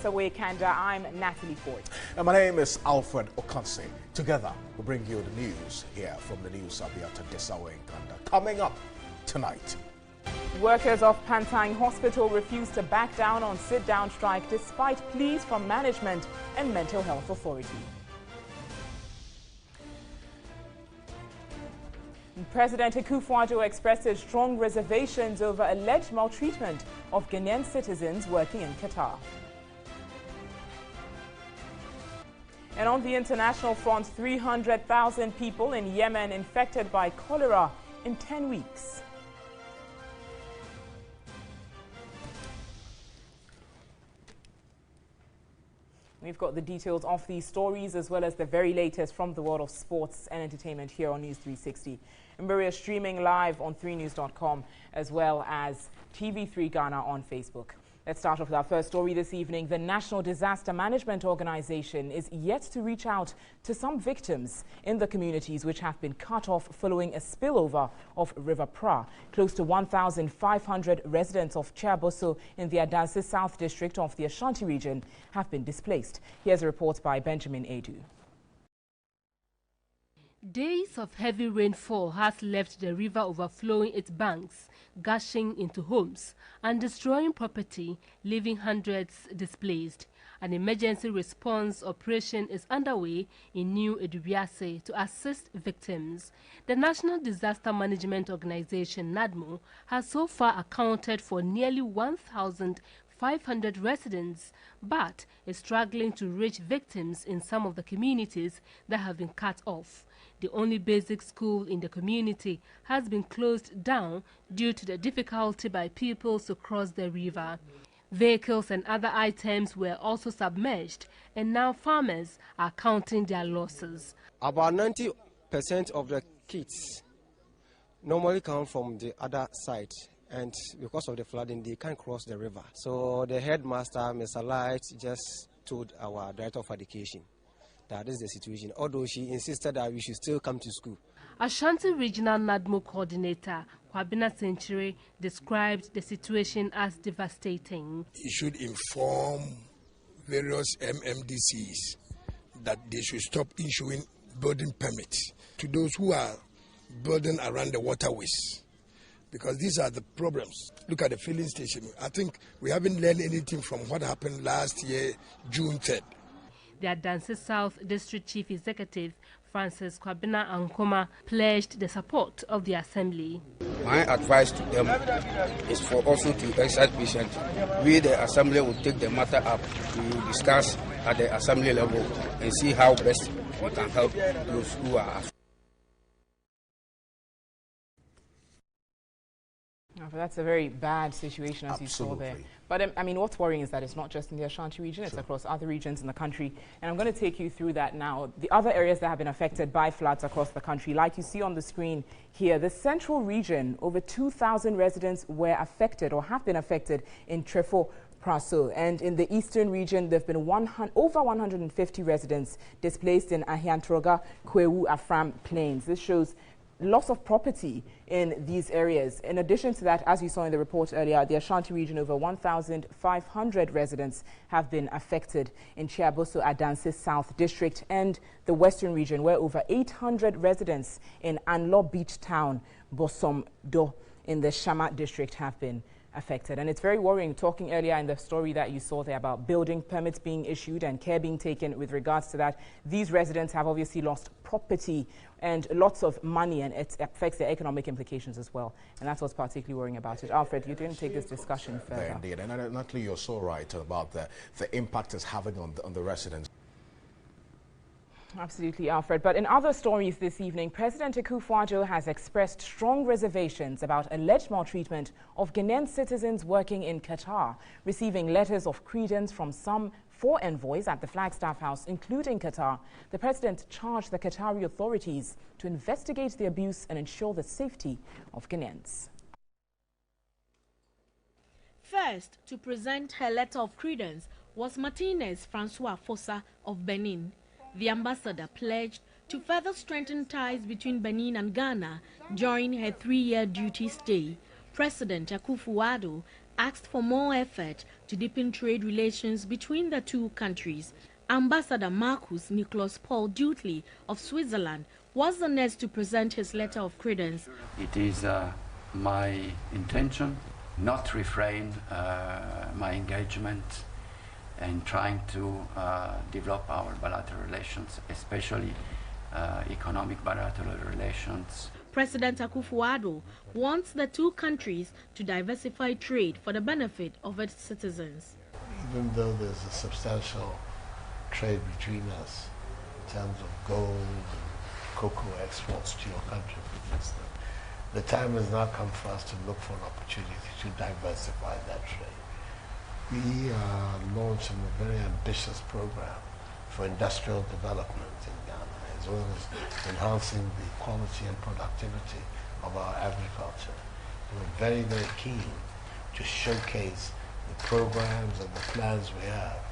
Away Kanda, I'm Natalie Ford. And my name is Alfred Okansi. Together, we'll bring you the news here from the news Abiata Desawe Kanda. Coming up tonight. Workers of Pantang Hospital refuse to back down on sit-down strike despite pleas from management and mental health authority. President Akufo-Addo expresses strong reservations over alleged maltreatment of Ghanaian citizens working in Qatar. And on the international front, 300,000 people in Yemen infected by cholera in 10 weeks. We've got the details of these stories as well as the very latest from the world of sports and entertainment here on News 360. And we're streaming live on 3news.com as well as TV3 Ghana on Facebook. Let's start off with our first story this evening. The National Disaster Management Organization is yet to reach out to some victims in the communities which have been cut off following a spillover of River Pra. Close to 1,500 residents of Chiaboso in the Adansi South District of the Ashanti region have been displaced. Here's a report by Benjamin Edu. Days of heavy rainfall has left the river overflowing its banks, gushing into homes and destroying property, leaving hundreds displaced. An emergency response operation is underway in New Edubiase to assist victims. The National Disaster Management Organization, NADMO, has so far accounted for nearly 1,500 residents, but is struggling to reach victims in some of the communities that have been cut off. The only basic school in the community has been closed down due to the difficulty by people to cross the river. Vehicles and other items were also submerged, and now farmers are counting their losses. About 90% of the kids normally come from the other side, and because of the flooding, they can't cross the river. So the headmaster, Mr. Light, just told our director of education that is the situation, although she insisted that we should still come to school. Ashanti Regional NADMO Coordinator Kwabena Century described the situation as devastating. It should inform various MMDCs that they should stop issuing building permits to those who are building around the waterways, because these are the problems. Look at the filling station. I think we haven't learned anything from what happened last year, June 3rd. The Adansi South District Chief Executive Francis Kwabena Ankoma pledged the support of the Assembly. My advice to them is for also to exercise patience. We, the Assembly, will take the matter up to discuss at the Assembly level and see how best we can help those who are affected. That's a very bad situation, as you saw there. But I mean, what's worrying is that it's not just in the Ashanti region, it's across other regions in the country. And I'm going to take you through that now. The other areas that have been affected by floods across the country, like you see on the screen here, the central region, over 2,000 residents were affected or have been affected in Trefo Praso. And in the eastern region, there have been over 150 residents displaced in Ahiantroga, Kwewu, Afram Plains. This shows loss of property in these areas. In addition to that, as you saw in the report earlier, the Ashanti region, over 1,500 residents have been affected in Chiaboso Adansi South District, and the western region, where over 800 residents in Anlo Beach Town, Bosom Do, in the Shama District have been affected. And it's very worrying, talking earlier in the story that you saw there about building permits being issued and care being taken with regards to that. These residents have obviously lost property and lots of money, and it affects their economic implications as well. And that's what's particularly worrying about it. Alfred, you didn't take this discussion further. Indeed, and Natalie, you're so right about the impact it's having on the residents. Absolutely, Alfred. But in other stories this evening, President Akufo-Addo has expressed strong reservations about alleged maltreatment of Ghanaian citizens working in Qatar, receiving letters of credence from some 4 envoys at the Flagstaff House, including Qatar. The president charged the Qatari authorities to investigate the abuse and ensure the safety of Ghanaians. First to present her letter of credence was Martinez Francois Fossa of Benin. The ambassador pledged to further strengthen ties between Benin and Ghana during her 3-year duty stay. President Akufo-Addo asked for more effort to deepen trade relations between the two countries. Ambassador Marcus Nicholas Paul Duttley of Switzerland was the next to present his letter of credence. It is my intention not to refrain my engagement in trying to develop our bilateral relations, especially economic bilateral relations. President Akufo-Addo wants the two countries to diversify trade for the benefit of its citizens. Even though there's a substantial trade between us in terms of gold and cocoa exports to your country, for instance, the time has now come for us to look for an opportunity to diversify that trade. We are launching a very ambitious program for industrial development in Ghana, as well as enhancing the quality and productivity of our agriculture. We're very, very keen to showcase the programs and the plans we have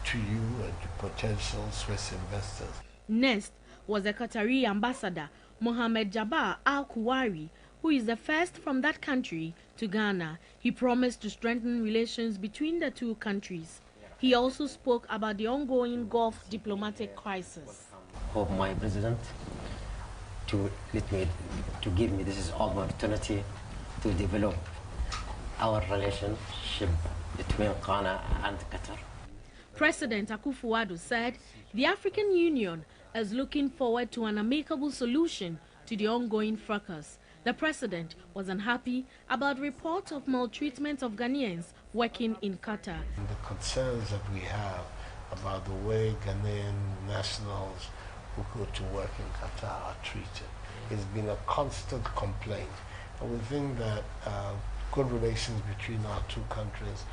to you and to potential Swiss investors. Next was the Qatari ambassador, Mohamed Jabbar Al-Kuwari, who is the first from that country to Ghana. He promised to strengthen relations between the two countries. He also spoke about the ongoing Gulf diplomatic crisis. Hope my president to give me this opportunity to develop our relationship between Ghana and Qatar. President Akufo-Addo said the African Union is looking forward to an amicable solution to the ongoing fracas. The president was unhappy about reports of maltreatment of Ghanaians working in Qatar. And the concerns that we have about the way Ghanaian nationals who go to work in Qatar are treated has been a constant complaint. And we think that good relations between our two countries.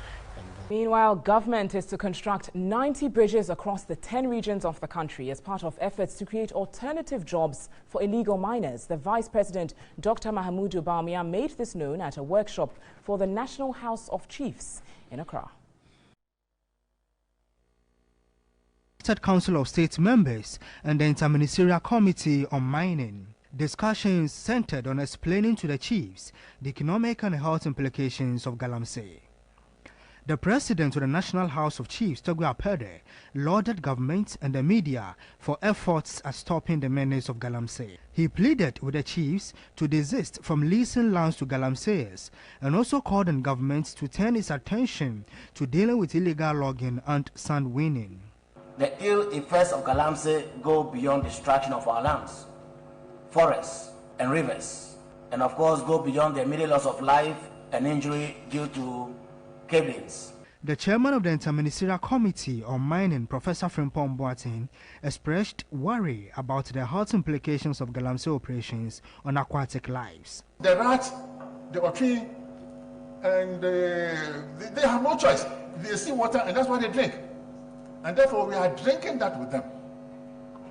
Meanwhile, government is to construct 90 bridges across the 10 regions of the country as part of efforts to create alternative jobs for illegal miners. The Vice President, Dr. Mahamudu Bawumia, made this known at a workshop for the National House of Chiefs in Accra. Council of State members and the Interministerial Committee on Mining. Discussions centered on explaining to the chiefs the economic and health implications of Galamsey. The president of the National House of Chiefs, Togo Apede, lauded government and the media for efforts at stopping the menace of Galamsey. He pleaded with the chiefs to desist from leasing lands to Galamseyers and also called on government to turn its attention to dealing with illegal logging and sand winning. The ill effects of Galamsey go beyond destruction of our lands, forests and rivers, and of course go beyond the immediate loss of life and injury due to cablings. The chairman of the Interministerial Committee on Mining, Professor Frimpong Boateng, expressed worry about the health implications of Galamsey operations on aquatic lives. The rats, the otri, and they have no choice. They see water and that's what they drink. And therefore we are drinking that with them.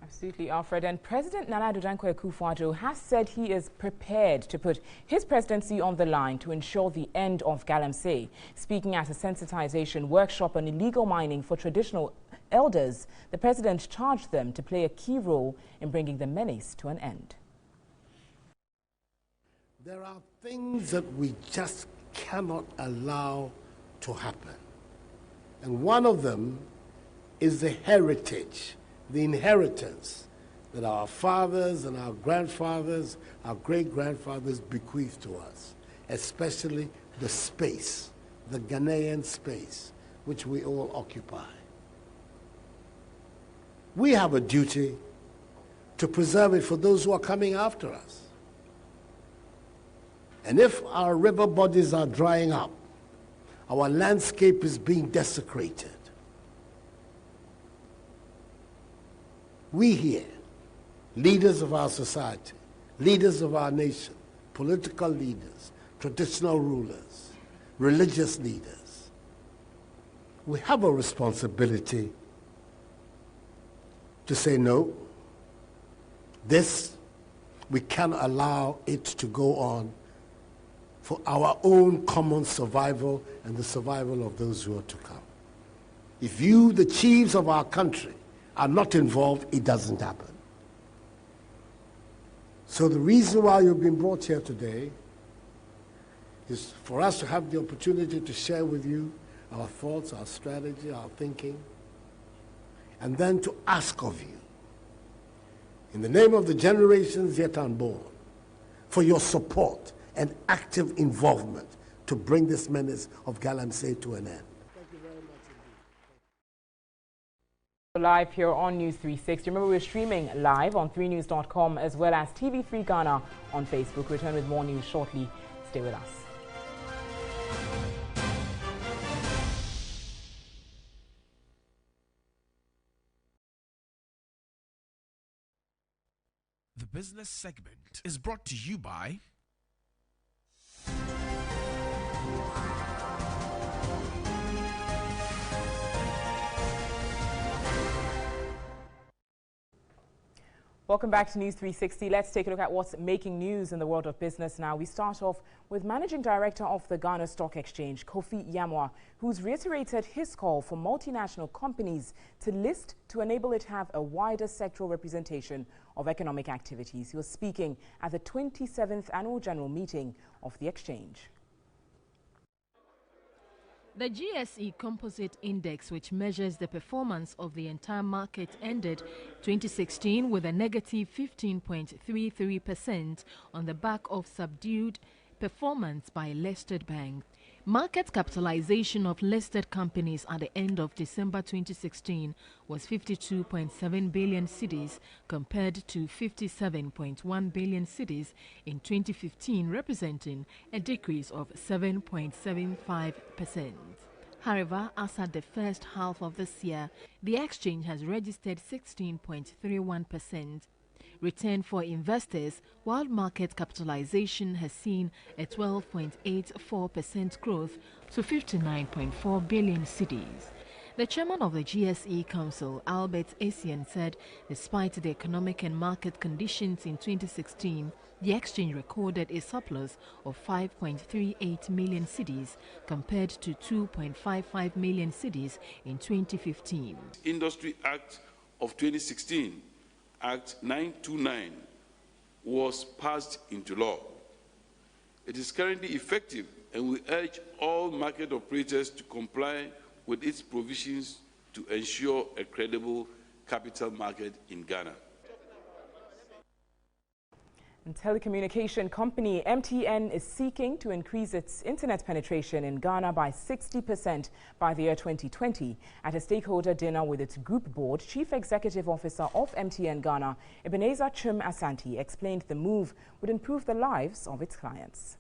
Absolutely, Alfred. And President Nana Addo Dankwa Akufo-Addo has said he is prepared to put his presidency on the line to ensure the end of Galamsey. Speaking at a sensitization workshop on illegal mining for traditional elders, the president charged them to play a key role in bringing the menace to an end. There are things that we just cannot allow to happen. And one of them is the heritage, the inheritance that our fathers and our grandfathers, our great-grandfathers bequeathed to us, especially the space, the Ghanaian space, which we all occupy. We have a duty to preserve it for those who are coming after us. And if our river bodies are drying up, our landscape is being desecrated, we here, leaders of our society, leaders of our nation, political leaders, traditional rulers, religious leaders, we have a responsibility to say no. This, we cannot allow it to go on for our own common survival and the survival of those who are to come. If you, the chiefs of our country, are not involved, it doesn't happen. So the reason why you've been brought here today is for us to have the opportunity to share with you our thoughts, our strategy, our thinking, and then to ask of you, in the name of the generations yet unborn, for your support and active involvement to bring this menace of Galamsey to an end. Thank you very much indeed. Live here on News 360. Remember, we're streaming live on 3news.com as well as TV3 Ghana on Facebook. Return with more news shortly. Stay with us. The business segment is brought to you by Welcome back to News 360. Let's take a look at what's making news in the world of business now. We start off with Managing Director of the Ghana Stock Exchange, Kofi Yamwa, who's reiterated his call for multinational companies to list to enable it to have a wider sectoral representation of economic activities. He was speaking at the 27th Annual General Meeting of the Exchange. The GSE Composite Index, which measures the performance of the entire market, ended 2016 with a negative 15.33% on the back of subdued performance by listed banks. Market capitalization of listed companies at the end of December 2016 was 52.7 billion cedis compared to 57.1 billion cedis in 2015, representing a decrease of 7.75%. However, as at the first half of this year, the exchange has registered 16.31% return for investors, while market capitalization has seen a 12.84% growth to 59.4 billion cedis. The chairman of the GSE Council, Albert Essien, said despite the economic and market conditions in 2016, the exchange recorded a surplus of 5.38 million cedis compared to 2.55 million cedis in 2015. Industry Act of 2016, Act 929, was passed into law. It is currently effective, and we urge all market operators to comply with its provisions to ensure a credible capital market in Ghana. And telecommunication company MTN is seeking to increase its internet penetration in Ghana by 60% by the year 2020. At a stakeholder dinner with its group board, Chief Executive Officer of MTN Ghana, Ebenezer Chim Asante, explained the move would improve the lives of its clients.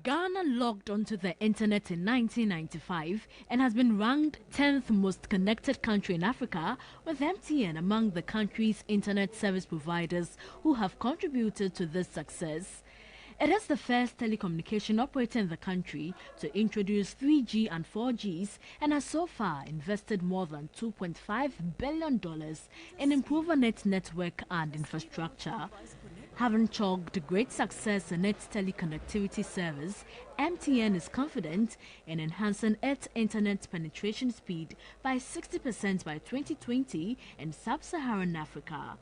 Ghana logged onto the internet in 1995 and has been ranked 10th most connected country in Africa, with MTN among the country's internet service providers who have contributed to this success. It is the first telecommunication operator in the country to introduce 3G and 4Gs and has so far invested more than $2.5 billion in improving its network and infrastructure. Having chalked great success in its teleconnectivity service, MTN is confident in enhancing its internet penetration speed by 60% by 2020 in sub-Saharan Africa.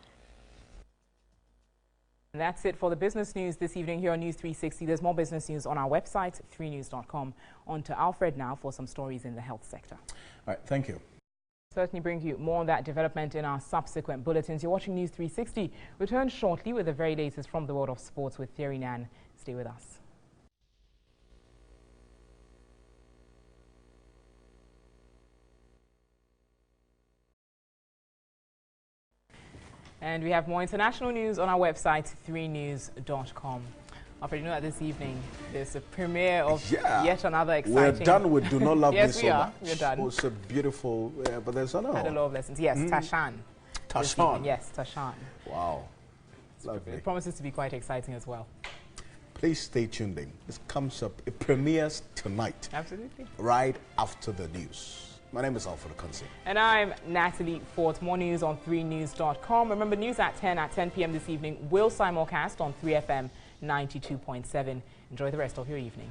And that's it for the business news this evening here on News 360. There's more business news on our website, 3news.com. On to Alfred now for some stories in the health sector. All right, thank you. Certainly bring you more on that development in our subsequent bulletins. You're watching News 360. Return shortly with the very latest from the world of sports with Thierry Nan. Stay with us. And we have more international news on our website, 3news.com. Alfred, you know that this evening there's a premiere of yet another exciting... We're done with Do Not Love Me So Much. We're done. It's a beautiful... but there's another Had a lot of lessons. Yes, Tashan. Tashan. Yes, Tashan. Wow. Lovely. It promises to be quite exciting as well. Please stay tuned in. This comes up, it premieres tonight. Absolutely. Right after the news. My name is Alfred Okansi. And I'm Natalie Fort. More news on 3news.com. Remember, news at 10 p.m. this evening will simulcast on 3FM 92.7. Enjoy the rest of your evening.